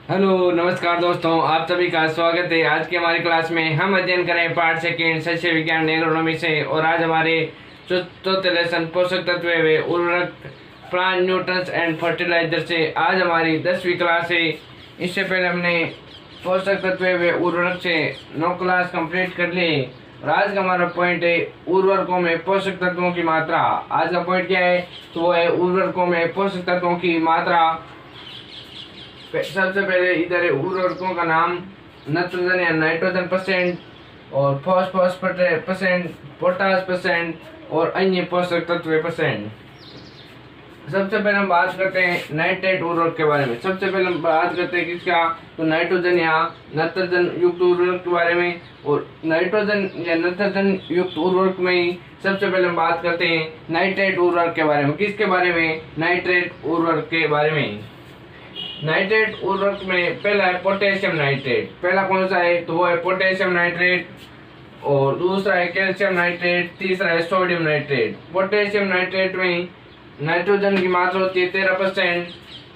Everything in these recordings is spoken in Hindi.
हेलो नमस्कार दोस्तों, आप सभी का स्वागत है। आज की हमारी क्लास में हम अध्ययन करें पाठ सेकेंड शस्य विज्ञान एग्रोनॉमी से। और आज हमारे चौथे लेसन पोषक तत्व व उर्वरक प्लांट न्यूट्रंस एंड फर्टिलाइजर से आज हमारी 10वीं क्लास है। इससे पहले हमने पोषक तत्व व उर्वरक से 9 क्लास कंप्लीट कर ली। और आज का हमारा पॉइंट है उर्वरकों में पोषक तत्वों की मात्रा। आज का पॉइंट क्या है? तो वो है उर्वरकों में पोषक तत्वों की मात्रा। सबसे पहले इधर है उर्वरकों का नाम, नाइट्रोजन या नाइट्रोजन परसेंट, और फॉस्फोरस परसेंट, पोटास परसेंट और अन्य पोषक तत्व परसेंट। सबसे पहले हम बात करते हैं नाइट्रेट उर्वरक के बारे में। सबसे पहले हम बात करते हैं किसका? तो नाइट्रोजन या नाइट्रोजन युक्त उर्वरक के बारे में। और नाइट्रोजन या नाइट्रोजन युक्त उर्वरक में ही सबसे पहले हम बात करते हैं नाइट्रेट उर्वरक के बारे में। किसके बारे में? नाइट्रेट उर्वरक के बारे में। नाइट्रेट उर्वरक में पहला है पोटेशियम नाइट्रेट। पहला कौन सा है? तो वो है पोटेशियम नाइट्रेट। और दूसरा है कैल्शियम नाइट्रेट। तीसरा है सोडियम नाइट्रेट। पोटेशियम नाइट्रेट में नाइट्रोजन की मात्रा होती है 13%,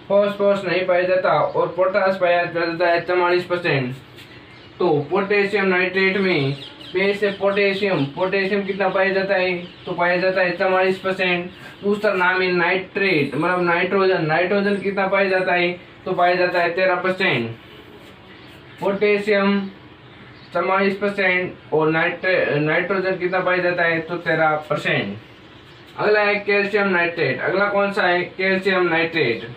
फॉस्फोरस नहीं पाया जाता और पोटास पाया जाता है 44%। तो पोटेशियम नाइट्रेट में से पोटेशियम कितना पाया जाता है? तो पाया जाता है 44%। दूसरा नाम है नाइट्रेट, मतलब नाइट्रोजन कितना पाया जाता है? तो पाया जाता है 13%। पोटेशियम 44% और नाइट्रोजन कितना पाया जाता है? तो 13%। अगला है कैल्शियम नाइट्रेट। अगला कौन सा है? Calcium nitrate.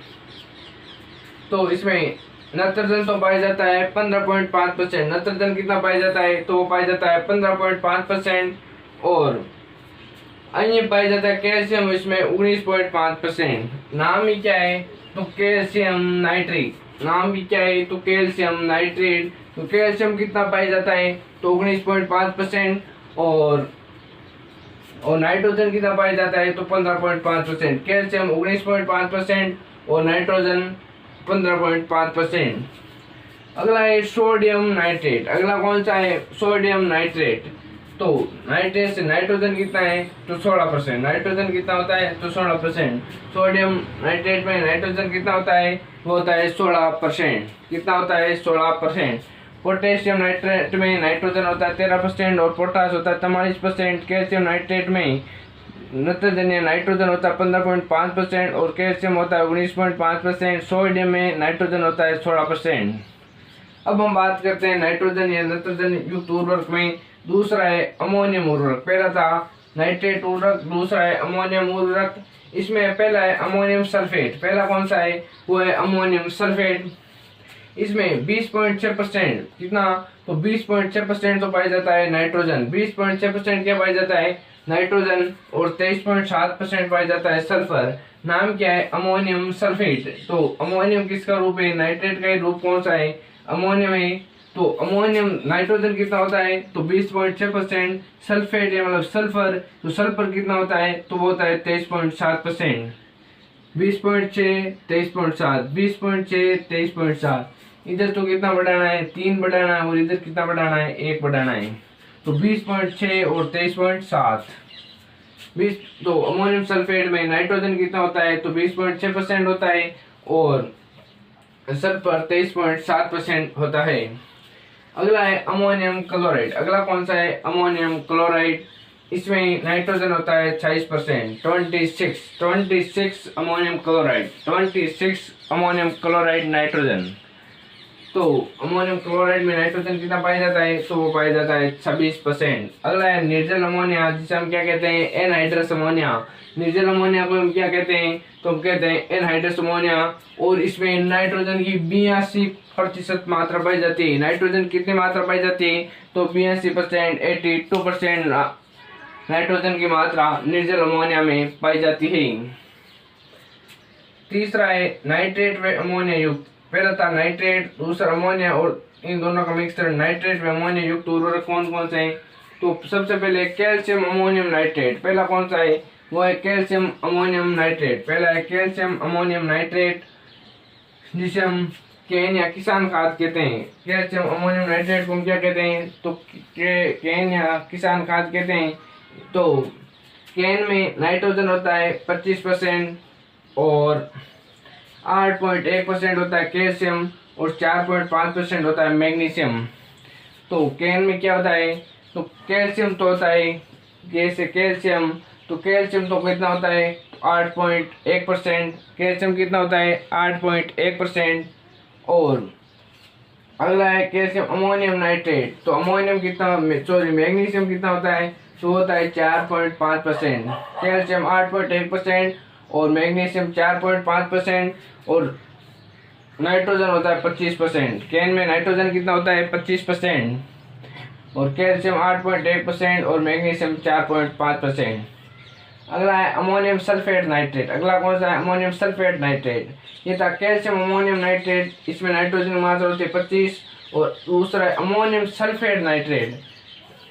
तो इसमें नाइट्रोजन तो पाया जाता है 15.5%। नाइट्रोजन कितना पाया जाता है? तो वो पाया जाता है 15.5%। और अन्य पाया जाता है कैल्शियम इसमें 19.5%। नाम ही क्या है? तो कैल्शियम नाइट्रेट। नाम भी क्या है? तो कैल्शियम नाइट्रेट। तो कैल्शियम कितना पाया जाता है? तो 19.5%। और नाइट्रोजन कितना पाया जाता है? तो 15.5%। कैल्शियम 19.5% और नाइट्रोजन 15.5%। अगला है सोडियम नाइट्रेट। अगला कौन सा है? Sodium nitrate. तो नाइट्रेट से नाइट्रोजन कितना है? तो 16%। नाइट्रोजन कितना होता है? तो 16%। सोडियम नाइट्रेट में नाइट्रोजन कितना होता है? वो होता है 16%। कितना होता है? 16%। पोटेशियम नाइट्रेट में नाइट्रोजन होता है 13% और पोटास होता है 44%। कैल्शियम नाइट्रेट में नाइट्रोजन होता है 15.5% और कैल्शियम होता है 19.5%। सोडियम में नाइट्रोजन होता है 16%। अब हम बात करते हैं नाइट्रोजन या नाइट्रोजन युक्त उर्वरक में। दूसरा है अमोनियम उर्वरक। पहला था नाइट्रेट उर्वरक, दूसरा है अमोनियम उर्वरक। इसमें पहला है अमोनियम सल्फेट। पहला कौन सा है? वो है अमोनियम सल्फेट। इसमें 20.6% कितना? तो 20.6% तो पाया जाता है नाइट्रोजन। 20.6% क्या पाया जाता है? नाइट्रोजन। और 23.7% पाया जाता है सल्फर। नाम क्या है? Ammonium sulphate. तो अमोनियम किसका रूप है? नाइट्रेट का ही रूप कौन सा है? अमोनियम है। तो अमोनियम नाइट्रोजन कितना होता है? तो 20.6%। सल्फेट है मतलब सल्फर। तो सल्फर कितना होता है? तो वो होता है 23.7%। 20.6 23.7, 20.6 23.7। इधर तो कितना बढ़ाना है? 3 बढ़ाना है। और इधर कितना बढ़ाना है? 1 बढ़ाना है। तो 20.6 और 23.7। 20 तो अमोनियम सल्फेट में नाइट्रोजन कितना होता है? तो 20.6% होता है और सल्फर 23.7% होता है। अगला है अमोनियम क्लोराइड। अगला कौन सा है? Ammonium chloride. इसमें नाइट्रोजन होता है 26%। 26 ammonium chloride, 26 ammonium chloride nitrogen. तो अमोनियम क्लोराइड में नाइट्रोजन कितना पाया जाता है? तो वो पाया जाता है 26%। अगला है निर्जल अमोनिया, जिसे हम क्या कहते हैं? Anhydrous ammonia. निर्जल अमोनिया को हम क्या कहते हैं? तो हम कहते हैं एनहाइड्रस अमोनिया। और इसमें नाइट्रोजन की 82% मात्रा पाई जाती है। नाइट्रोजन कितनी मात्रा पाई जाती है? तो 82%, 82% नाइट्रोजन की मात्रा निर्जल अमोनिया में पाई जाती है। तीसरा है नाइट्रेट व अमोनिया युक्त। पहला था नाइट्रेट, दूसरा अमोनिया, और इन दोनों का मिक्सचर नाइट्रेट व अमोनिया युक्त उर्वरक कौन कौन से हैं? तो सबसे पहले कैल्शियम अमोनियम नाइट्रेट। पहला कौन सा है? वो है कैल्शियम अमोनियम नाइट्रेट। पहला है कैल्शियम अमोनियम नाइट्रेट, जिसे हम कैन या किसान खाद कहते हैं। कैल्शियम अमोनियम नाइट्रेट को हम क्या कहते हैं? तो कैन या किसान खाद कहते हैं। तो कैन में नाइट्रोजन होता है 25% और 8.1% होता है कैल्शियम। और 4.5% होता है मैग्नीशियम। तो कैन में क्या होता है, तो कैल्शियम तो होता है, जैसे कैल्शियम, तो कैल्शियम तो कितना होता है 8.1%, कैल्शियम कितना होता है 8.1%। और अगला है कैल्शियम अमोनियम नाइट्रेट, तो अमोनियम कितना, सॉरी मैग्नीशियम कितना होता है, तो होता है 4.5%, कैल्शियम 8.1% और मैग्नीशियम 4.5%। और नाइट्रोजन होता है 25%, कैन में नाइट्रोजन कितना होता है 25% और कैल्शियम 8.1% और मैग्नीशियम 4.5%। अगला है अमोनियम सल्फेट नाइट्रेट, अगला कौन सा है अमोनियम सल्फेट नाइट्रेट, ये था कैल्शियम अमोनियम नाइट्रेट, इसमें नाइट्रोजन की मात्रा होती है 25। और दूसरा है ammonium sulphate nitrate,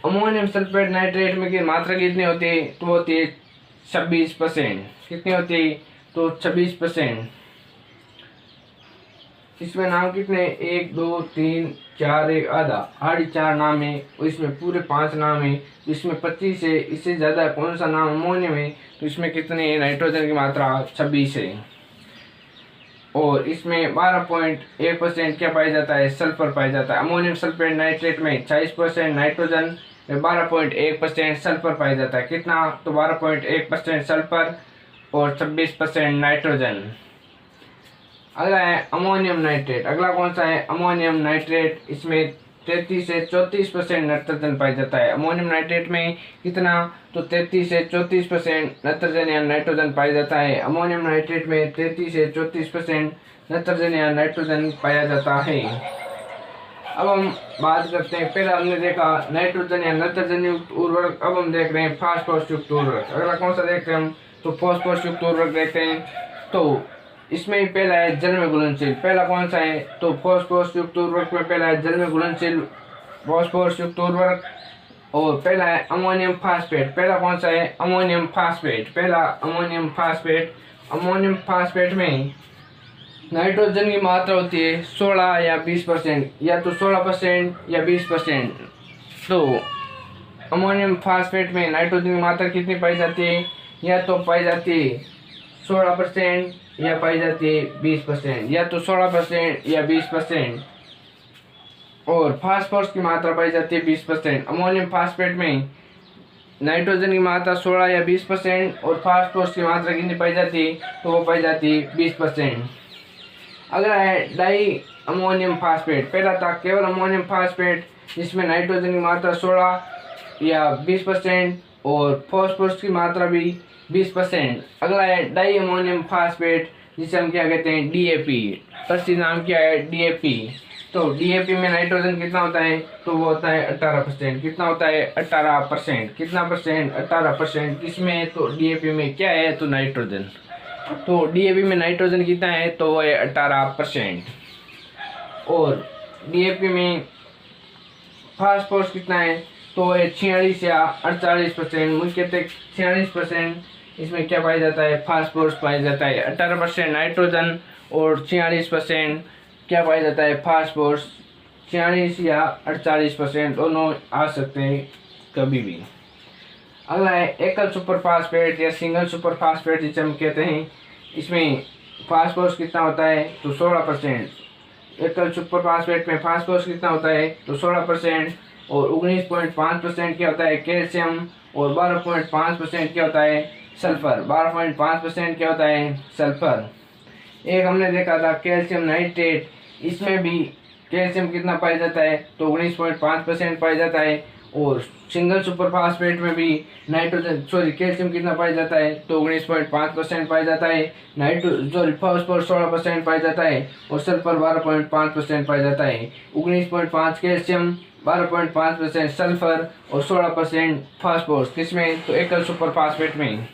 ammonium sulphate nitrate में की मात्रा कितनी होती है, तो होती है 26%, कितनी होती है, तो 26%। इसमें नाम कितने, 1 2 3 4, एक आधा आड़ी 4 नाम है, और इसमें पूरे 5 नाम है, इसमें 25 है, इससे ज़्यादा कौन सा नाम अमोनियम है, तो इसमें कितने है, नाइट्रोजन की मात्रा 26 है। और इसमें 12.1% क्या पाया जाता है, सल्फर पाया जाता है। अमोनियम सल्फेट नाइट्रेट में 26% नाइट्रोजन में 12.1% सल्फर पाया जाता है, कितना, तो 12.1% सल्फर और 26% नाइट्रोजन। अगला है अमोनियम नाइट्रेट, अगला कौन सा है अमोनियम नाइट्रेट, इसमें 33 से 34% नाइट्रोजन पाया जाता है। अमोनियम नाइट्रेट में कितना, तो 33 से 34% नाइट्रोजन या नाइट्रोजन पाया जाता है। अमोनियम नाइट्रेट में 33 से 34% नाइट्रोजन या नाइट्रोजन पाया जाता है। अब हम बात करते हैं, पहले हमने देखा नाइट्रोजन या नाइट्रोजन युक्त उर्वरक, अब हम देख रहे हैं फास्फोरस युक्त उर्वरक। अगला कौन सा देखते हैं हम, तो फास्फोरस युक्त उर्वरक देखते हैं। तो इसमें ही पहला है जल में घुलनशील, पहला कौन सा है, तो फास्फोरस युक्त उर्वरक में पहला है जल में घुलनशील फास्फोरस युक्त उर्वरक। और पहला है अमोनियम फास्फेट, पहला कौन सा है अमोनियम फास्फेट, पहला अमोनियम फास्फेट। अमोनियम फास्फेट में नाइट्रोजन की मात्रा होती है 16 या 20%, या तो 16% या 20%। तो अमोनियम फास्फेट में नाइट्रोजन की मात्रा कितनी पाई जाती है, या तो पाई जाती है 16% या पाई जाती है 20%, या तो 16% या 20%। और फास्फोरस की मात्रा पाई जाती है 20%। अमोनियम फास्फेट में नाइट्रोजन की मात्रा 16 या 20% और फास्फोरस की मात्रा कितनी पाई जाती है, तो वो पाई जाती है 20%। अगला है डाई अमोनियम फास्फेट, पहला था केवल अमोनियम फास्फेट जिसमें नाइट्रोजन की मात्रा 16 या 20% और फास्फोरस की मात्रा भी 20%। अगला है डाई अमोनियम फास्फेट जिसे हम क्या कहते हैं डीएपी, प्रसिद्ध नाम क्या है डीएपी। तो डीएपी में नाइट्रोजन कितना होता है, तो वो होता है 18%, कितना होता है 18%, कितना परसेंट 18%, किसमें, तो डीएपी में क्या है, तो नाइट्रोजन। तो डीएपी में नाइट्रोजन कितना है, तो वो है 18%। और डीएपी में फास्फोरस कितना है, तो ये 46 या 48%, मुख्यतः 46% इसमें क्या पाया जाता है, फास्फोरस पाया जाता है। 18% नाइट्रोजन और 46% क्या पाया जाता है, फास्फोरस। 46 या 48% दोनों आ सकते हैं कभी भी। अगला है एकल सुपर फास्फेट या सिंगल सुपर फास्फेट जिसे हम कहते हैं, इसमें फास्फोरस कितना होता है, तो 16%। एकल सुपर फास्फेट में फास्फोरस कितना होता है, तो 16%। और 19.5% क्या होता है कैल्शियम, और 12.5% क्या होता है सल्फर, 12.5% क्या होता है सल्फर। एक हमने देखा था कैल्शियम नाइट्रेट, इसमें भी कैल्शियम कितना पाया जाता है, तो 19.5% पाया जाता है। और सिंगल सुपर फास्फेट में भी कैल्शियम कितना पाया जाता है, तो 19.5% पाया जाता है। फास्फोरस 16% पाया जाता है और सल्फर 12.5% पाया जाता है। 19.5 कैल्शियम, 12.5% सल्फर और 16% फास्फोरस, किसमें, तो एकल सुपर फास्फेट में।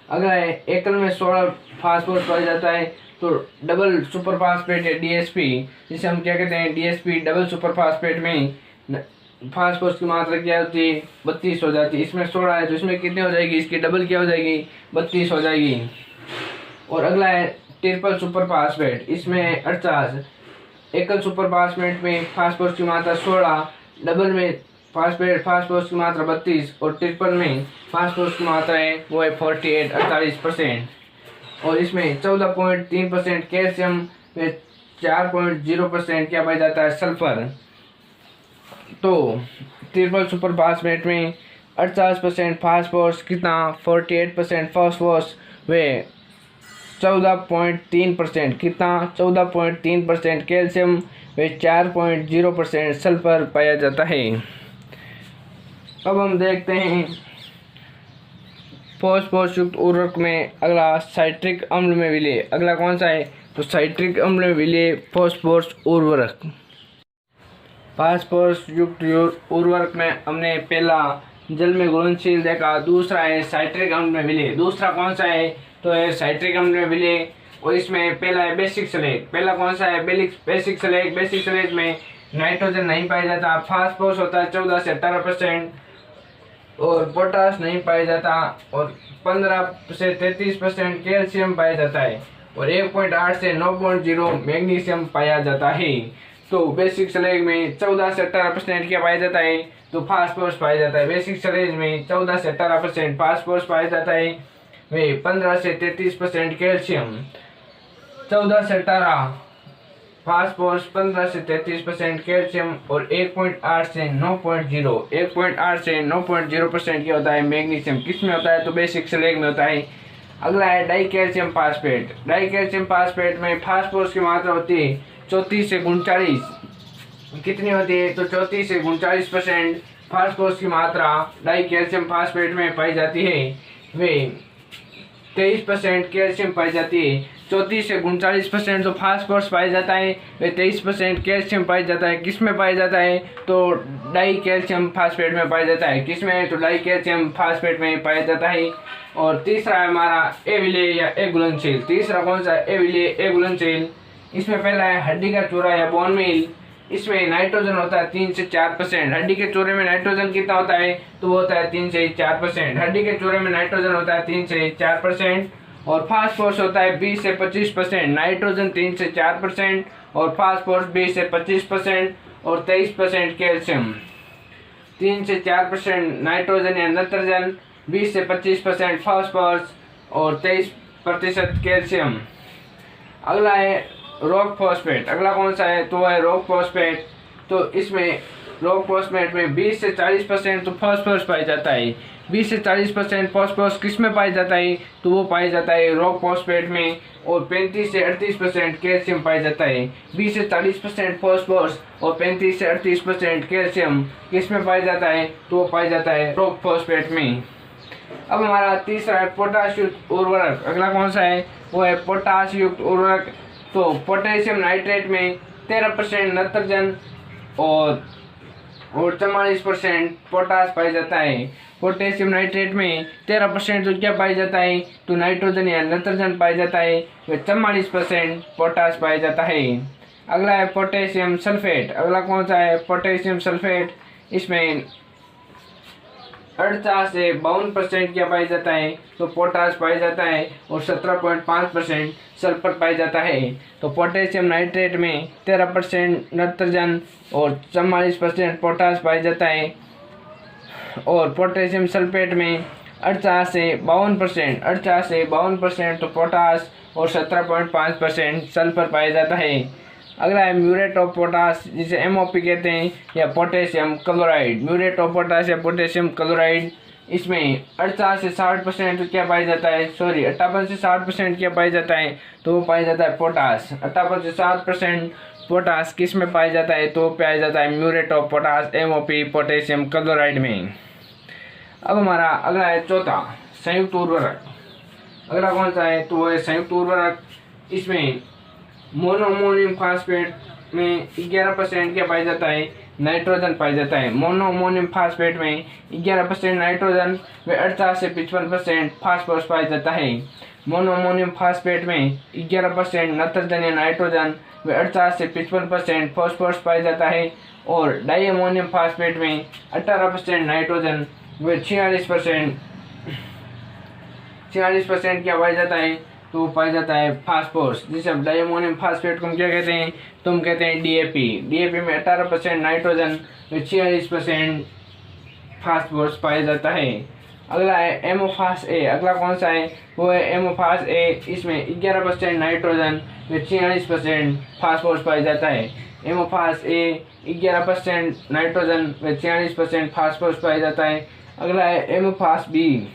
अगला है एकल में 16 फास्फोरस पाया जाता है, तो डबल सुपर फास्फेट या डीएसपी जिसे हम क्या कहते हैं डीएसपी, डबल सुपर फास्फेट में फास्फोरस की मात्रा क्या होती है, 32 हो जाती है। इसमें 16 है तो इसमें कितनी हो जाएगी, इसकी डबल क्या हो जाएगी, 32 हो जाएगी। और अगला है ट्रिपल सुपर फास्फेट, इसमें 48। एकल सुपर फास्फेट में फास्फोरस की मात्रा 16, डबल में फास्फोरस की मात्रा 32 और ट्रिपल में फास्फोरस की मात्रा है वो है 48 48%। और इसमें 14.3% कैल्शियम में 4.0% क्या पाया जाता है, सल्फर। तो ट्रिपल सुपर फास्फेट में 48% फास्फोरस, कितना 48% फास्फोरस व 14.3% कितना 14.3% कैल्शियम व 4.0% सल्फर पाया जाता है। अब हम देखते हैं फॉस्फोरस युक्त उर्वरक में अगला साइट्रिक अम्ल में विलय। अगला कौन सा है, तो साइट्रिक अम्ल में विलय फॉस्फोरस उर्वरक। फास्फोरस युक्त उर्वरक में हमने पहला जल में घुलनशील देखा, दूसरा है साइट्रिक अम्ल में विलय। दूसरा कौन सा है, तो है साइट्रिक अम्ल में विलय। और इसमें पहला है बेसिक सल्फेट। पहला कौन सा है, बेसिक सल्फेट। बेसिक सल्फेट में नाइट्रोजन नहीं पाया जाता, फास्फोरस होता है 14 से 18% और पोटास नहीं पाया जाता और 15 से 33% कैल्शियम पाया जाता है और 1.8 से 9.0 मैग्नीशियम पाया जाता है। तो बेसिक सल्फेट में 14 से 18% क्या पाया जाता है, तो फास्फोरस पाया जाता है। बेसिक सल्फेट में 14 से 18% फास्फोरस पाया जाता है वे 15 से 33% कैल्शियम। 14 से 18 फास्फोरस, 15 से 33% कैल्शियम और 1.8 से 9.0 1.8 से 9.0% क्या होता है, मैग्नीशियम। किस में होता है, तो बेसिक सल्फेट में होता है। अगला है die calcium phosphate. Die calcium phosphate में फास्फोरस की मात्रा होती है 34 से 39। कितनी होती है, तो 34 से 39% फास्फोरस की मात्रा डाई कैल्शियम फास्फेट में पाई जाती है वे 23% कैल्शियम पाई जाती है। 34 से 39% तो फास्फोरस पाया जाता है वे 23% कैल्शियम पाया जाता है। किस में पाया जाता है, तो डाई कैल्शियम फास्फेट में पाया जाता है। किस में, तो डाई कैल्शियम फास्फेट में पाया जाता है। और तीसरा है हमारा ए विलय या ए घुलनशील। तीसरा कौन सा, ए विलय ए घुलनशील। इसमें पहला है हड्डी का चूरा या बोन मील। इसमें नाइट्रोजन होता है 3 से 4%। हड्डी के चूरे में नाइट्रोजन कितना होता है, तो वो होता है 3 से 4%। हड्डी के चूरे में नाइट्रोजन होता है 3 से 4% और फास्फोरस होता है 20 से 25%। नाइट्रोजन 3 से 4% और फास्फोरस 20 से 25% और 23% कैल्शियम। 3 से 4% नाइट्रोजन या नत्रजन, 20 से 25% फास्फोरस और 23% कैल्शियम। अगला है रॉक फॉस्फेट। अगला कौन सा है, तो है रॉक फॉस्फेट। तो इसमें रॉक फॉस्फेट में 20 से 40% तो फास्फोरस पाया जाता है। 20 से 40% फास्फोरस किस में पाया जाता है, तो वो पाया जाता है रॉक फॉस्फेट में और 35 से 38% कैल्शियम पाया जाता है। 20 से 40% फास्फोरस और 35 से 38% कैल्शियम किस में पाया जाता है, तो वो पाया जाता है रॉक फॉस्फेट में। अब हमारा तीसरा है पोटाश युक्त उर्वरक। अगला कौन सा है, वो है पोटाश युक्त उर्वरक। तो पोटेशियम नाइट्रेट में 13% नत्रजन और 44% पोटास पाया जाता है। पोटेशियम नाइट्रेट में 13% तो क्या पाया जाता है, तो नाइट्रोजन या नत्रजन पाया जाता है व 44% पोटास पाया जाता है। अगला है पोटेशियम सल्फेट। अगला कौन सा है, पोटेशियम सल्फेट। इसमें 48 से 52% क्या पाया जाता है, तो पोटास पाया जाता है और 17.5% सल्फर पाया जाता है। तो पोटेशियम नाइट्रेट में 13% नत्रजन और 44% पोटास पाया जाता है और पोटेशियम सल्फेट में 48 से 52% तो पोटास और 17.5% सल्फर पाया जाता है। अगला है म्यूरेट ऑफ पोटास, जिसे MOP कहते हैं, या potassium chloride. Muriate of potash या पोटेशियम क्लोराइड। इसमें 48 से 60% क्या पाया जाता है, 58 से 60% क्या पाया जाता है, तो वो पाया जाता है पोटास। 58 से 60% पोटास किस में पाया जाता है, तो पाया जाता है muriate of potash MOP potassium chloride में। अब हमारा अगला है चौथा, संयुक्त उर्वरक। अगला कौन सा है, तो वो है संयुक्त उर्वरक। इसमें मोनोअमोनियम फास्फेट में 11% क्या पाया जाता है, नाइट्रोजन पाया जाता है। मोनोअमोनियम फास्फेट में 11% नाइट्रोजन व 48 से 55% फास्फोरस पाया जाता है। मोनोअमोनियम फास्फेट में 11% नत्रजन या नाइट्रोजन व 48 से 55% फास्फोरस पाया जाता है और डाईअमोनियम फास्फेट में 18% नाइट्रोजन व 46% क्या पाया जाता है, तो पाया जाता है फास्फोरस। जिसे अब डाईअमोनियम फास्फेट को हम क्या कहते हैं, तो हम कहते हैं DAP। DAP में 18% नाइट्रोजन व 46% फास्फोरस पाया जाता है। अगला है एमोफास ए। अगला कौन सा है, वो है एमोफास ए। इसमें 11% नाइट्रोजन व 46% फास्फोरस पाया जाता है। एमोफास ए 11% नाइट्रोजन व 46% फास्फोरस पाया जाता है। अगला है एमोफास बी।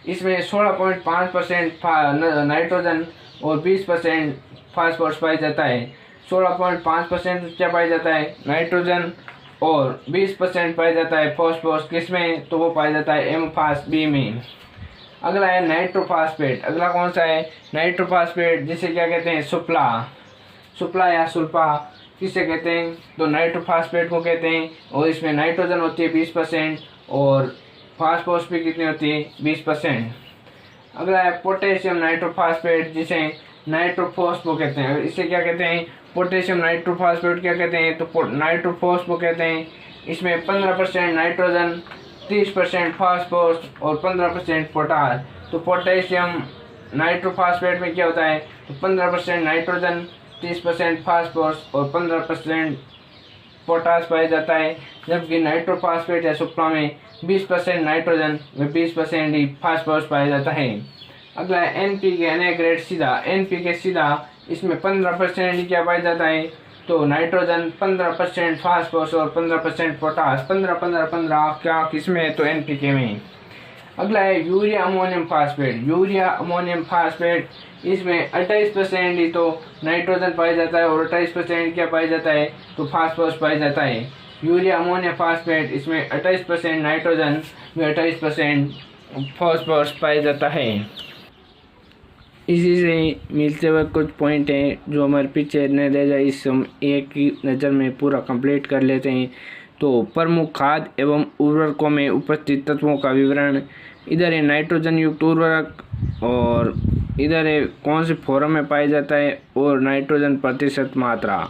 इसमें 16.5% नाइट्रोजन और 20% फास्फोरस पाया जाता है। 16.5% क्या पाया जाता है, नाइट्रोजन, और 20% पाया जाता है फास्फोरस। किसमें, तो वो पाया जाता है एमोफास बी में। अगला है नाइट्रोफास्फेट। अगला कौन सा है, नाइट्रोफास्फेट, जिसे क्या कहते हैं, सुपला। सुपला या सुल्फा किसे कहते हैं, तो नाइट्रोफास्फेट को कहते हैं। और इसमें नाइट्रोजन होती है 20% और फास्फोरस भी कितनी होती है, 20%। अगला है पोटेशियम नाइट्रोफास्फेट, जिसे नाइट्रोफॉस्फो कहते हैं। इसे क्या कहते हैं, पोटेशियम नाइट्रोफास्फेट क्या कहते हैं, तो नाइट्रोफॉस्फो कहते हैं। इसमें 15% नाइट्रोजन, 30% फास्फोरस और 15% पोटास। तो पोटेशियम नाइट्रोफास्फेट में क्या होता है, तो 15% नाइट्रोजन, 30% फास्फोरस और 15% पोटास पाया जाता है। जबकि नाइट्रोफास्फेट या सुपरा में 20% नाइट्रोजन व 20% ही फास्फोरस पाया जाता है। अगला है एनपीके यानी ग्रेड सीधा। एनपीके सीधा, इसमें 15% ही क्या पाया जाता है, तो नाइट्रोजन, 15% फास्फोरस और 15% पोटास। 15 क्या किसमें, तो एनपीके में। अगला है urea ammonium phosphate. Urea ammonium phosphate, इसमें 28% ही तो नाइट्रोजन पाया जाता है और 28% क्या पाया जाता है, तो फास्फोरस पाया जाता है। यूरिया अमोनियम फास्फेट, इसमें 28% नाइट्रोजन में 28% फास्फोरस पाया जाता है। इसी से मिलते हुए कुछ पॉइंट हैं जो हमारे पीछे न रह जाए, इस हम एक ही नज़र में पूरा कंप्लीट कर लेते हैं। तो प्रमुख खाद्य एवं उर्वरकों में उपस्थित तत्वों का विवरण। इधर है नाइट्रोजन युक्त उर्वरक और इधर है कौन से फॉर्म में पाया जाता है और नाइट्रोजन प्रतिशत मात्रा।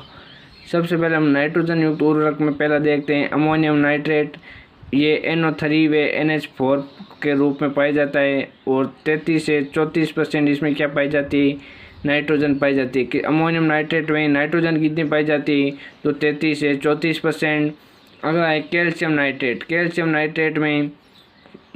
सबसे पहले हम नाइट्रोजन युक्त उर्वरक में पहला देखते हैं अमोनियम नाइट्रेट। ये NO3 व NH4 के रूप में पाया जाता है और 33 से 34% इसमें क्या पाई जाती है, नाइट्रोजन पाई जाती है। कि अमोनियम नाइट्रेट में नाइट्रोजन कितनी पाई जाती है, तो 33 से 34%। अगला है कैल्शियम नाइट्रेट। कैल्शियम नाइट्रेट में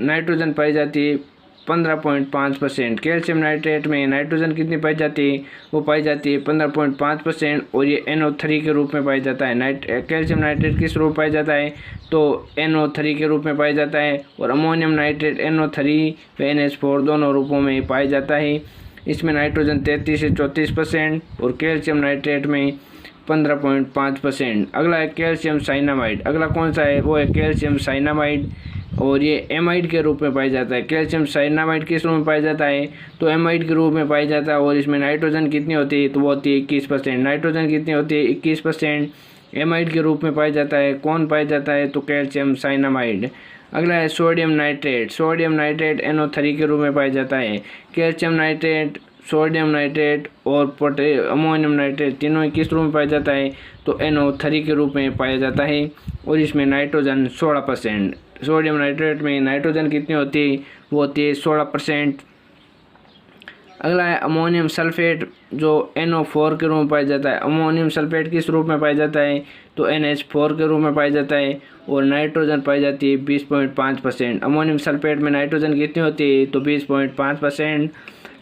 नाइट्रोजन पाई जाती है 15.5%। कैल्शियम नाइट्रेट में नाइट्रोजन कितनी पाई जाती है, वो पाई जाती है 15.5% और ये NO3 के रूप में पाया जाता है। कैल्शियम नाइट्रेट किस रूप में पाया जाता है, तो NO3 के रूप में पाया जाता है। और अमोनियम नाइट्रेट NO3 व NH4 दोनों रूपों में पाया जाता है। इसमें नाइट्रोजन 33 से 34% और कैल्शियम नाइट्रेट में 15.5%। अगला है कैल्शियम साइनामाइड। अगला कौन सा है, वो है कैल्शियम साइनामाइड और ये एमाइड के रूप में पाया जाता है। कैल्शियम साइनामाइड किस रूप में पाया जाता है, तो एमाइड के रूप में पाया जाता है। और इसमें नाइट्रोजन कितनी होती है, तो वो होती है 21%। नाइट्रोजन कितनी होती है, 21%। एमाइड के रूप में पाया जाता है। कौन पाया जाता है, तो कैल्शियम साइनामाइड। अगला है sodium nitrate. Sodium nitrate NO3 के रूप में पाया जाता है। कैल्शियम नाइट्रेट, सोडियम नाइट्रेट और अमोनियम नाइट्रेट तीनों किस रूप में पाया जाता है, तो NO3 के रूप में पाया जाता है। और इसमें नाइट्रोजन 16%। सोडियम नाइट्रेट में नाइट्रोजन कितनी होती है, वो होती है 16%। अगला है अमोनियम सल्फेट, जो NO4 के रूप में पाया जाता है। अमोनियम सल्फेट किस रूप में पाया जाता है, तो NH4 के रूप में पाया जाता है और नाइट्रोजन पाई जाती है 20.5%। अमोनियम सल्फेट में नाइट्रोजन कितनी होती है, तो 20.5%।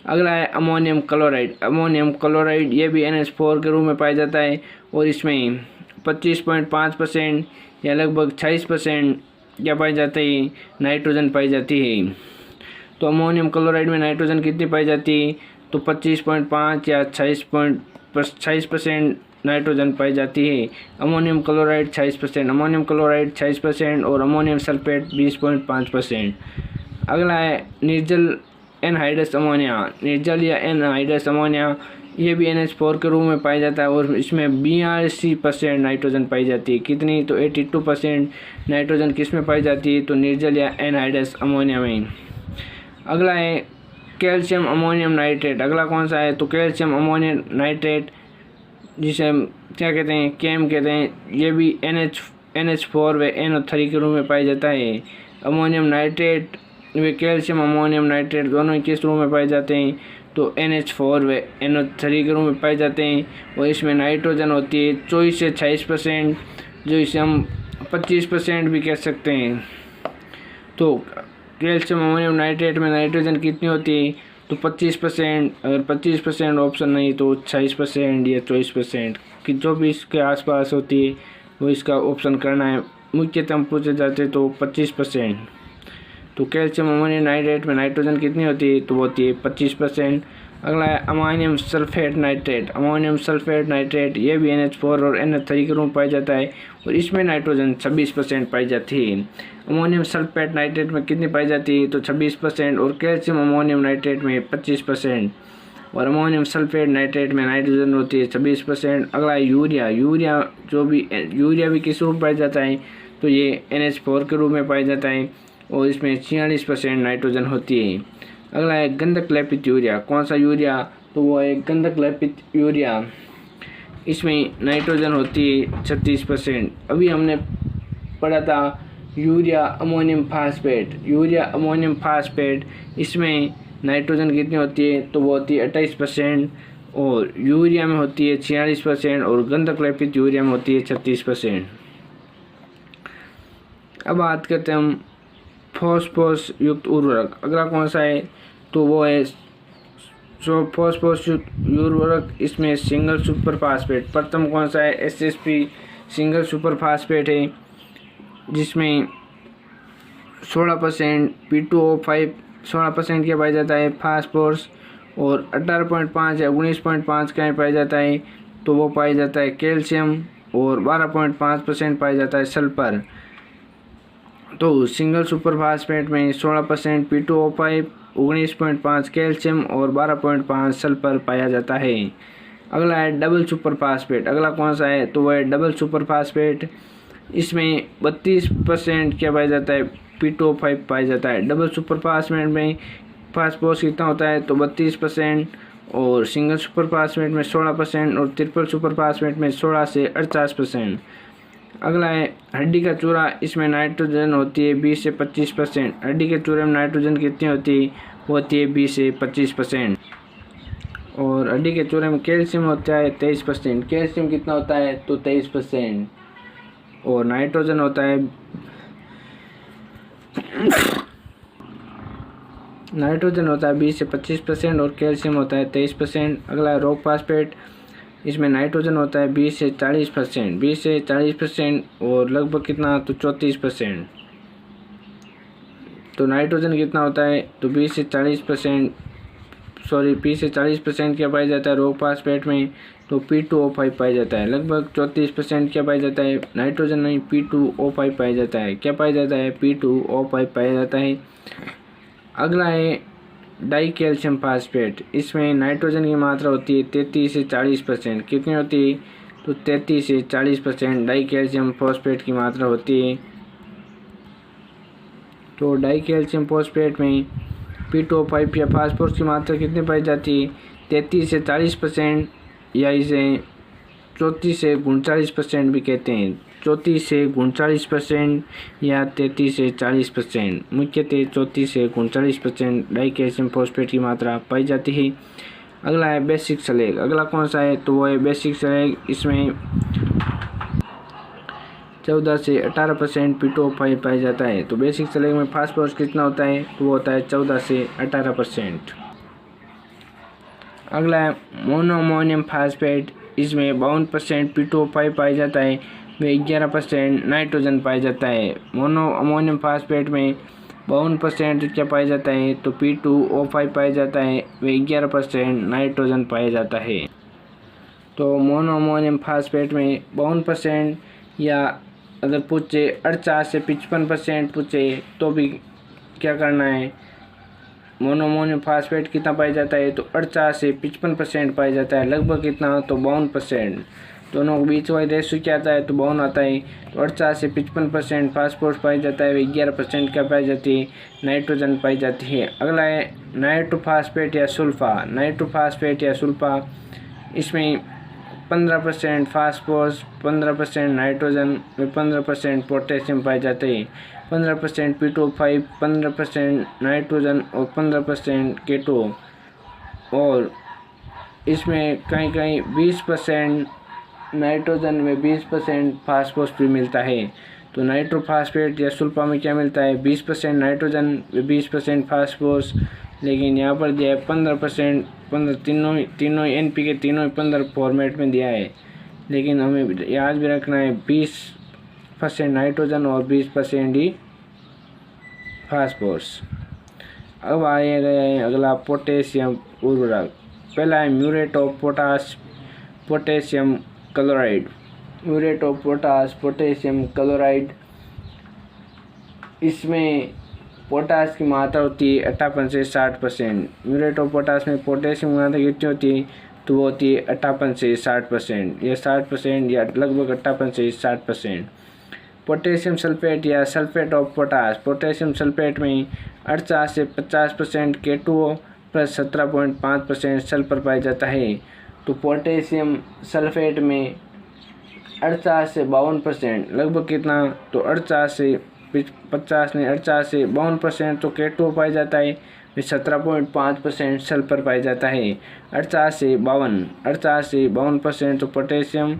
अगला है अमोनियम क्लोराइड। अमोनियम क्लोराइड ये भी NH4 के रूप में पाया जाता है और इसमें 25.5% या लगभग 26% क्या पाई जाती है, नाइट्रोजन पाई जाती है। तो अमोनियम क्लोराइड में नाइट्रोजन कितनी पाई जाती है, तो 25.5 या 26% नाइट्रोजन पाई जाती है। अमोनियम क्लोराइड 26%, अमोनियम क्लोराइड 26% और अमोनियम सल्फेट 20.5%। अगला है निर्जल एनहाइड्रस अमोनिया। निर्जल या एनहाइड्रस अमोनिया ये भी NH4 के रूप में पाया जाता है और इसमें 82% नाइट्रोजन पाई जाती है। कितनी, तो 82% नाइट्रोजन किस में पाई जाती है, तो निर्जल या एनहाइड्रस अमोनिया में। अगला है कैल्शियम अमोनियम नाइट्रेट। अगला कौन सा है, तो कैल्शियम अमोनियम नाइट्रेट, जिसे हम क्या कहते हैं, कैम कहते हैं। ये भी NH4 व NO3 के रूप में पाया जाता है। अमोनियम नाइट्रेट वे कैल्शियम अमोनियम नाइट्रेट दोनों किस रूप में पाए जाते हैं, तो NH4 व NO3 के रूप में पाए जाते हैं। और इसमें नाइट्रोजन होती है 24 से 26%, जो इसे हम 25% भी कह सकते हैं। तो कैल्शियम अमोनियम नाइट्रेट में नाइट्रोजन कितनी होती है, तो 25%। अगर 25% ऑप्शन नहीं तो 26% या 24% कि जो भी इसके आसपास होती है वो इसका ऑप्शन करना है। मुख्यतः पूछे जाते तो 25%। तो कैल्शियम अमोनियम नाइट्रेट में नाइट्रोजन कितनी होती है, तो वो होती है 25%। अगला है ammonium sulphate nitrate. Ammonium sulphate nitrate ये भी NH4 और NH3 के रूप में पाया जाता है और इसमें नाइट्रोजन 26% पाई जाती है। अमोनियम सल्फेट नाइट्रेट में कितनी पाई जाती है, तो 26% और कैल्शियम अमोनियम नाइट्रेट में 25% और अमोनियम सल्फेट नाइट्रेट में नाइट्रोजन होती है 26%। अगला है यूरिया। यूरिया भी किस रूप में पाया जाता है, तो ये NH4 के रूप में पाया जाता है और इसमें 46% नाइट्रोजन होती है। अगला है गंधक लेपित यूरिया। कौन सा यूरिया, तो वो है गंधक लेपित यूरिया। इसमें नाइट्रोजन होती है 36%। अभी हमने पढ़ा था यूरिया अमोनियम फास्फेट। इसमें नाइट्रोजन कितनी होती है, तो वो होती है 28% और यूरिया में होती है 46% और गंधक लेपित यूरिया में होती है 36%। अब बात करते हैं हम फॉस्फोरस युक्त उर्वरक। अगला कौन सा है, तो वो है फॉस्फोरस युक्त उर्वरक। इसमें सिंगल सुपर फास्फेट प्रथम कौन सा है, SSP सिंगल सुपर फास्फेट है जिसमें 16% P2O5 16% क्या पाया जाता है फास्फोरस और 18.5 या 19.5 क्या पाया जाता है, तो वो पाया जाता है कैल्शियम और 12.5% पाया जाता है सल्फर। तो सिंगल सुपर फास्फेट में 16% P2O5 19.5 कैल्शियम और 12.5 सल्फर पाया जाता है। अगला है डबल सुपर फास्फेट। अगला कौन सा है, तो वह है डबल सुपर फास्फेट। इसमें 32% क्या पाया जाता है, P2O5 पाया जाता है। डबल सुपर फास्फेट में फास्फोरस कितना होता है, तो 32% और सिंगल सुपर फास्फेट में 16% और ट्रिपल सुपर फास्फेट में 16 से 48%। अगला है हड्डी का चूरा। इसमें नाइट्रोजन होती है 20 से 25%। हड्डी के चूरे में नाइट्रोजन कितनी होती है, वो होती है 20 से 25%। और हड्डी के चूरे में कैल्शियम होता है 23%। कैल्शियम कितना होता है, तो 23% और नाइट्रोजन होता है 20 से 25% और कैल्शियम होता है 23%। अगला है रॉक फास्फेट। इसमें नाइट्रोजन होता है 20 से 40% और लगभग कितना, तो 34%। तो नाइट्रोजन कितना होता है, तो 20 से 40% क्या पाया जाता है रॉक फास्फेट में, तो P2O5 पाया जाता है। लगभग 34% क्या पाया जाता है, नाइट्रोजन नहीं P2O5 पाया जाता है। क्या पाया जाता है, P2O5 पाया जाता है। अगला है डाई कैल्शियम फास्फेट। इसमें नाइट्रोजन की मात्रा होती है 33 से 40%। कितनी होती है, तो 33 से 40% डाई कैल्शियम फॉस्फेट की मात्रा होती है। तो डाई कैल्शियम फॉस्फेट में P2O5 या फास्फोरस की मात्रा कितनी पाई जाती है, 33 से 40% या इसे 34 से 39% भी कहते हैं। 34 से 39% या 33 से 40%। मुख्यतः 34 से 39% डाई कैल्शियम फॉस्फेट की मात्रा पाई जाती है। अगला है बेसिक स्लैग। अगला कौन सा है, तो वो है बेसिक स्लैग। इसमें 14 से 18% P2O5 पाया जाता है। तो बेसिक स्लैग में फास्फोरस कितना होता है, तो वो होता है 14 से 18%। अगला है मोनोअमोनियम फास्फेट। इसमें 52% P2O5 पाया जाता है व 11% नाइट्रोजन पाया जाता है। मोनोअमोनियम फास्फेट में 52% क्या पाया जाता है, तो P2O5 पाया जाता है व 11% नाइट्रोजन पाया जाता है। तो मोनोअमोनियम फास्फेट में 52% या अगर पूछे 48 से 55% पूछे तो भी क्या करना है, मोनोअमोनियम फास्फेट कितना पाया जाता है, तो 48 से 55% पाया जाता है। लगभग कितना, तो 52%। दोनों के बीच वाली रेशियो क्या आता है, तो 52 आता है। तो 48 से 55% फास्फोरस पाया जाता है, 11% क्या पाई जाती है, नाइट्रोजन पाई जाती है। अगला है नाइट्रोफास्फेट या सुल्फा। इसमें 15% फास्फोरस, 15% नाइट्रोजन व 15% पोटेशियम पाए जाते हैं। 15% P2O5, 15% नाइट्रोजन और 15% केटो। और इसमें कहीं 20% नाइट्रोजन में 20% फास्फोरस भी मिलता है। तो नाइट्रोफास्फेट या सुल्फा में क्या मिलता है 20% नाइट्रोजन 20% फास्फोरस, लेकिन यहाँ पर दिया है 15%, 15 तीनों NPK तीनों 15 फॉर्मेट में दिया है, लेकिन हमें याद भी रखना है 20% नाइट्रोजन और 20% ही फास्फोरस। अब आया गया है अगला पोटेशियम उर्वरक। पहला है muriate of potash potassium chloride. Muriate of potash potassium chloride, इसमें पोटाश की मात्रा होती है 58 से 60%। म्यूरेट ऑफ पोटाश में पोटेशियम की मात्रा कितनी होती है, तो वो होती है 58 से 60%, या 60% या लगभग 58 से 60%। पोटेशियम सल्फेट या sulphate of potash, potassium sulphate में 48 से 50% K2O प्लस 17.5% सल्फर पाया जाता है। तो पोटेशियम सल्फेट में 48 से 52%, लगभग कितना, तो 48 से 50 नहीं 48 से 52% तो K2O पाया जाता है, 17.5% सल्फर पाया जाता है। 48 से 52% तो पोटेशियम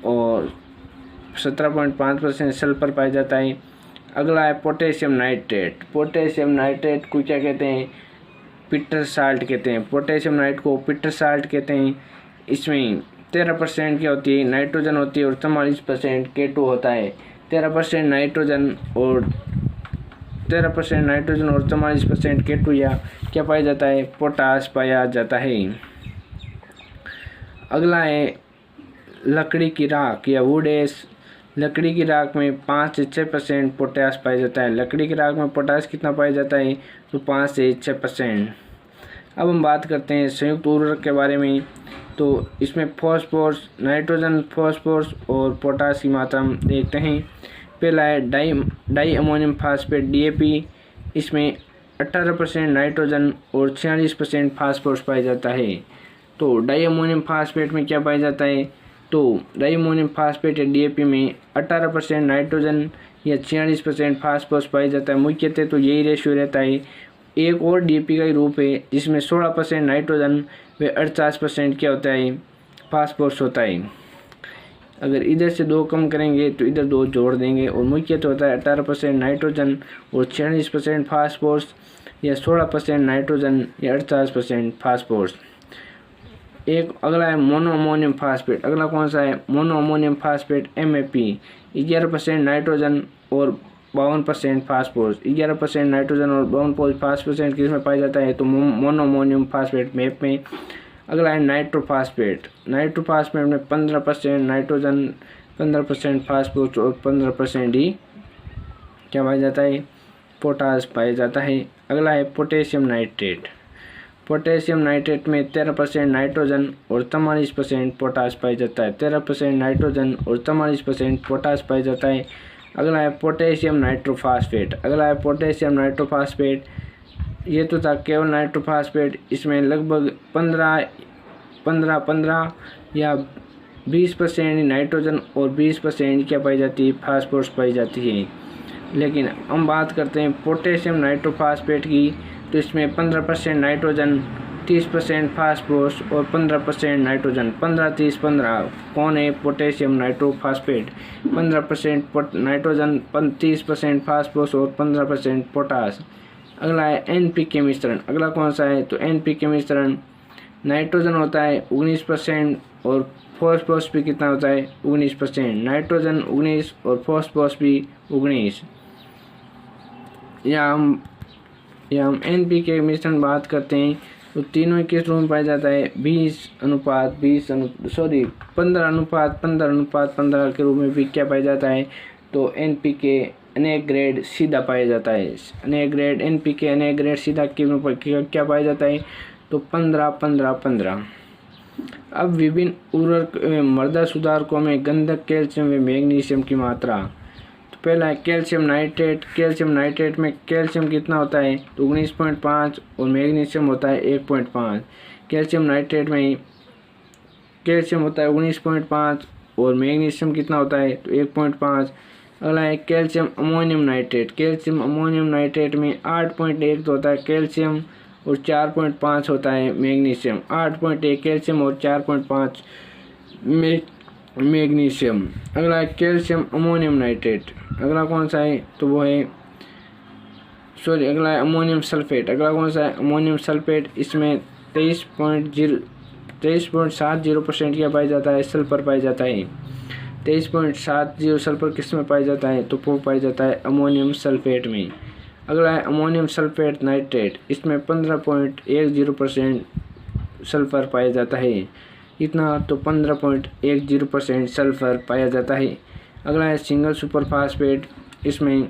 और 17.5% सल्फर पाया जाता है। अगला है पोटेशियम नाइट्रेट। पोटेशियम नाइट्रेट को क्या कहते हैं, पीटर साल्ट कहते हैं। पोटेशियम नाइट्रेट को पीटर साल्ट कहते हैं। इसमें 13% क्या होती है, नाइट्रोजन होती है और 44% K2 होता है। 13% नाइट्रोजन और 44% K2 या क्या पाया जाता है, पोटाश पाया जाता है। अगला है लकड़ी की राख या वुड एश। लकड़ी की राख में 5 से 6% पोटाश पाया जाता है। लकड़ी की राख में पोटाश कितना पाया जाता है, तो 5 से 6%। अब हम बात करते हैं संयुक्त उर्वरक के बारे में। तो इसमें फॉस्फोरस, नाइट्रोजन, फॉस्फोरस और पोटाश की मात्रा हम देखते हैं। पहला है डाई अमोनियम फास्फेट DAP। इसमें 18% नाइट्रोजन और 46% फास्फोरस पाया जाता है। तो डाई अमोनियम फास्फेट में क्या पाया जाता है, तो डाई अमोनियम फास्फेट या DAP में 18% नाइट्रोजन या 46% फास्फोरस पाया जाता है। मुख्यतः तो यही रेशियो रहता है। एक और DAP का ही रूप है जिसमें 16% नाइट्रोजन व 48% क्या होता है, फास्फोरस होता है। अगर इधर से 2 कम करेंगे तो इधर 2 जोड़ देंगे, और मुख्यतः होता है 18% नाइट्रोजन और 46% फास्फोरस, या 16% नाइट्रोजन या 48% फास्फोरस। एक अगला है मोनो अमोनियम फास्फेट। अगला कौन सा है, mono ammonium phosphate MAP। 11% nitrogen और 52% फास्फोरस। 11% नाइट्रोजन और 52% फास्फोरस किस में पाया जाता है, तो मोनो अमोनियम फास्फेट मैप में। अगला है नाइट्रोफास्फेट। नाइट्रोफास्फेट में 15% नाइट्रोजन, 15% फास्फोरस और 15% ही क्या पाया जाता है, पोटाश पाया जाता है। अगला है पोटेशियम नाइट्रेट। पोटेशियम नाइट्रेट में 13% नाइट्रोजन और 44% पोटाश पाया जाता है। 13% नाइट्रोजन और 44% पोटाश पाया जाता है। अगला है पोटेशियम नाइट्रोफास्फेट। अगला है पोटेशियम नाइट्रोफास्फेट। ये तो था केवल नाइट्रोफास्फेट। इसमें लगभग 15 या 20% नाइट्रोजन और 20% क्या पाई जाती है, फास्फोरस पाई जाती है। लेकिन हम बात करते हैं पोटेशियम नाइट्रोफास्फेट की, तो इसमें 15% नाइट्रोजन, 30% फास्फोरस और 15% नाइट्रोजन। 15 30 15 कौन है, पोटेशियम नाइट्रोफास्फेट। 15% नाइट्रोजन, 30% फास्फोरस और 15% पोटाश। अगला है NPK मिश्रण। अगला कौन सा है, तो NPK मिश्रण। नाइट्रोजन होता है 19% और फॉस्फोरस भी कितना होता है, 19%। नाइट्रोजन 19 और फॉस्फोरस भी 19। या हम NPK मिश्रण बात करते हैं तो तीनों किस रूप में पाया जाता है, 15:15 के रूप में भी क्या पाया जाता है, तो NPK अनेक ग्रेड सीधा पाया जाता है। अनेक ग्रेड NPK अनेक ग्रेड सीधा क्या पाया जाता है, तो 15:15:15। अब विभिन्न उर्वरक मृदा सुधारकों में गंधक, कैल्शियम व मैग्नीशियम की मात्रा। तो पहला है कैल्शियम नाइट्रेट। कैल्शियम नाइट्रेट में कैल्शियम कितना होता है, तो 19.5 और मैग्नीशियम होता है 1.5। कैल्शियम नाइट्रेट में कैल्शियम होता है 19.5 और मैग्नीशियम कितना होता है, तो 1.5। अगला है calcium ammonium nitrate. Calcium ammonium nitrate में 8.1 होता है कैल्शियम और 4.5 होता है मैग्नीशियम। 8.1 कैल्शियम और 4.5 मैग्नीशियम। अगला है कैल्शियम अमोनियम नाइट्रेट। अगला कौन सा है तो वो है अगला है अमोनियम सल्फेट। अगला कौन सा है अमोनियम सल्फेट। इसमें 23.70% क्या पाया जाता है सल्फर पाया जाता है। 23.70 सल्फर किस में पाया जाता है तो वो पाया जाता है अमोनियम सल्फेट में। अगला है अमोनियम सल्फेट नाइट्रेट। इसमें 15.10% सल्फर पाया जाता है। इतना तो 15.10% सल्फर पाया जाता है। अगला है सिंगल सुपर फास्फेट। इसमें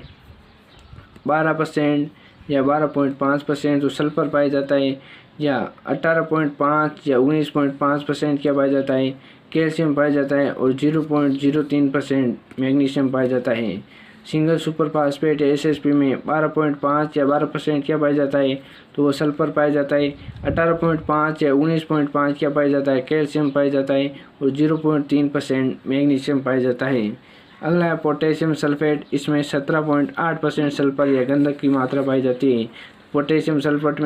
12% या 12.5% तो सल्फर पाया जाता है, या 18.5 या 19.5% क्या पाया जाता है कैल्शियम पाया जाता है, और 0.03% मैग्नीशियम पाया जाता है। सिंगल सुपर फास्फेट SSP में 12.5 या 12% क्या पाया जाता है तो वो सल्फर पाया जाता है। 18.5 या 19.5 क्या पाया जाता है कैल्शियम पाया जाता है, और 0.3% मैग्नीशियम पाया जाता है। अगला है पोटेशियम सल्फेट। इसमें 17.8% सल्फर या गंधक की मात्रा पाई जाती है। पोटेशियम सल्फेट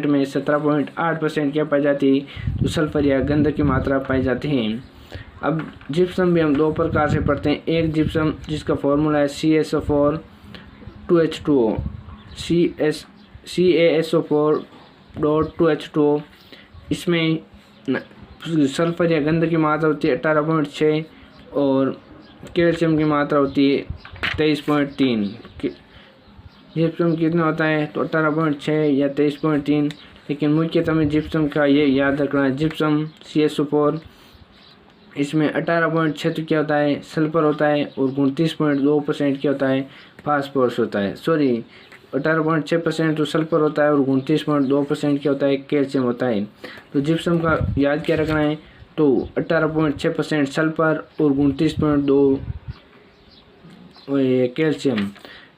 में 17.8% क्या पाई जाती है तो सल्फर या गंधक की मात्रा पाई जाती है। अब जिप्सम भी हम दो प्रकार से पढ़ते हैं। एक जिप्सम जिसका फॉर्मूला है CaSO4 2H2O, CaSO4.2H2O। इसमें सल्फर या गंधक की मात्रा होती है 18.6 और कैल्शियम की मात्रा होती है 23.3। जिप्सम कितना होता है तो 18.6 या 23.3, लेकिन मुख्यतः में जिप्सम का ये याद रखना है। जिप्सम CaSO4 इसमें 18.6 तो क्या होता है सल्फर होता है, और 29.2% क्या होता है फास्फोरस होता है। 18.6% तो सल्फर होता है और 29.2% क्या होता है कैल्शियम होता है। तो जिप्सम का याद क्या रखना है तो 18.6% सल्फर और 29.2 कैल्शियम।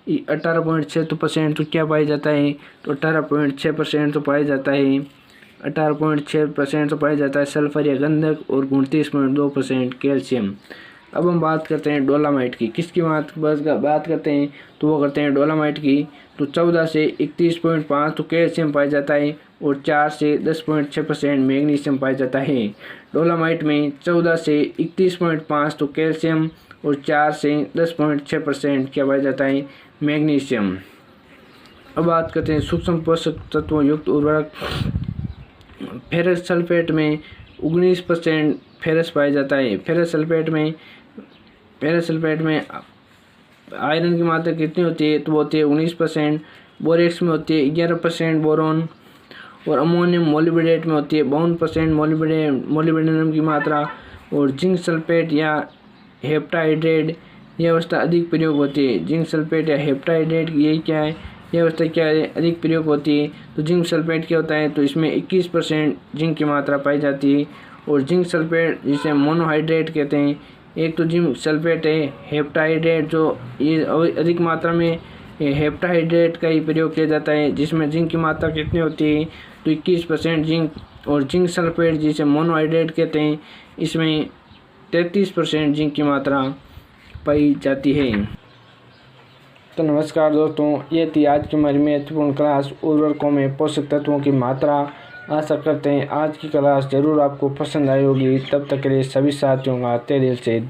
18.6% तो क्या पाया जाता है तो 18.6% तो पाया जाता है 18.6% तो पाया जाता है सल्फर या गंधक, और 29.2% कैल्शियम। अब हम बात करते हैं डोलामाइट की। किसकी बात करते हैं तो वो करते हैं डोलामाइट की। तो 14 से 31.5 तो कैल्शियम पाया जाता है, और 4 से 10.6% मैग्नीशियम पाया जाता है। डोलामाइट में 14 से 31.5 तो कैल्शियम, और 4 से 10.6% क्या पाया जाता है मैग्नीशियम। अब बात करते हैं सूक्ष्म पोषक तत्वों युक्त उर्वरक। फेरस सल्फेट में 19% फेरस पाया जाता है। फेरस सल्फेट में आयरन की मात्रा कितनी होती है तो वो होती है 19%। बोरेक्स में होती है 11% बोरोन, और अमोनियम मोलिब्डेट में होती है 52% मोलिब्डेनम की मात्रा। और जिंक सल्फेट या हेप्टाहाइड्रेट यह अवस्था अधिक प्रयोग होती है। जिंक सल्फेट या हेप्टाहाइड्रेट यही क्या है यह अवस्था क्या है अधिक प्रयोग होती है। तो जिंक सल्फेट क्या होता है तो इसमें 21% जिंक की मात्रा पाई जाती है। और जिंक सल्फेट जिसे मोनोहाइड्रेट कहते हैं। एक तो जिंक सल्फेट है, हेप्टाहाइड्रेट जो ये अधिक मात्रा में हेप्टाहाइड्रेट का ही प्रयोग किया जाता है, जिसमें जिंक की मात्रा कितनी होती है तो 21% जिंक। और जिंक सल्फेट जिसे मोनोहाइड्रेट कहते हैं इसमें 33% जिंक की मात्रा पाई जाती है। तो नमस्कार दोस्तों, ये थी आज की हमारी महत्वपूर्ण क्लास उर्वरकों में पोषक तत्वों की मात्रा। आशा करते हैं आज की क्लास ज़रूर आपको पसंद आई होगी। तब तक के लिए सभी साथियों का तहे दिल से